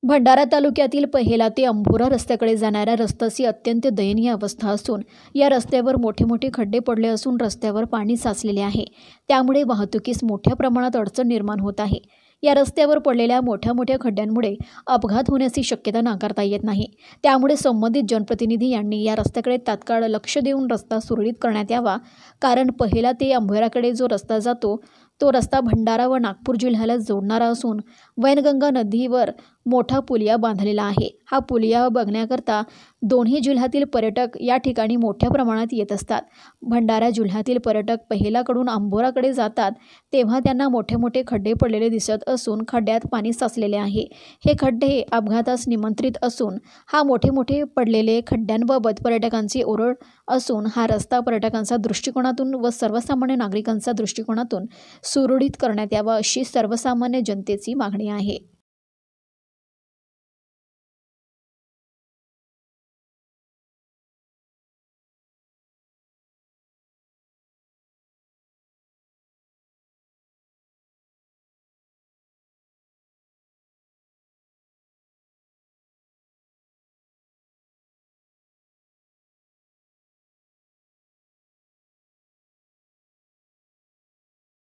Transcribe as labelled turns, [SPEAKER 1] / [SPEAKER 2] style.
[SPEAKER 1] भंडारा तालुक्यातील पहिला ते अंभोरा रस्त्याकडे जाणाऱ्या रस्त्याची अत्यंत दयनीय अवस्था असून या रस्त्यावर मोठे मोठे खड्डे पडले असून रस्त्यावर पाणी साचलेले आहे। त्यामुळे वाहतुकीस मोठ्या प्रमाणात अडचण निर्माण होत आहे। या रस्त्यावर पडलेल्या मोठ्या खड्ड्यांमुळे अपघात होण्याची शक्यता नाकारता येत नाही। त्यामुळे संबंधित जनप्रतिनिधी यांनी या रस्त्याकडे तात्काळ लक्ष देऊन रस्ता सुरळीत करण्यात यावा। कारण पहिला ते अंभोराकडे जो रस्ता जातो तो रस्ता भंडारा व नागपूर जिल्ह्याला जोडणारा असून वैनगंगा नदीवर मोठा पुलिया बांधलेला आहे। हा पुलिया बघण्याकरता दोन्ही जिल्ह्यातील पर्यटक या ठिकाणी मोठ्या प्रमाणात येत असतात। भंडारा जिल्ह्यातील पर्यटक पहिलाकडून अंभोराकडे जातात तेव्हा त्यांना मोठे खड्डे पडलेले दिसत असून खड्ड्यात पाणी साचलेले आहे। हे खड्डे अपघातास निमंत्रित असून हा मोठे पडलेले खड्ड्यांबाबत पर्यटकांची ओरड असून हा रस्ता पर्यटकांच्या दृष्टिकोनातून व सर्वसामान्य नागरिकांच्या दृष्टिकोनातून सुरळीत करण्यात यावा अशी सर्वसामान्य जनतेची मागणी आहे।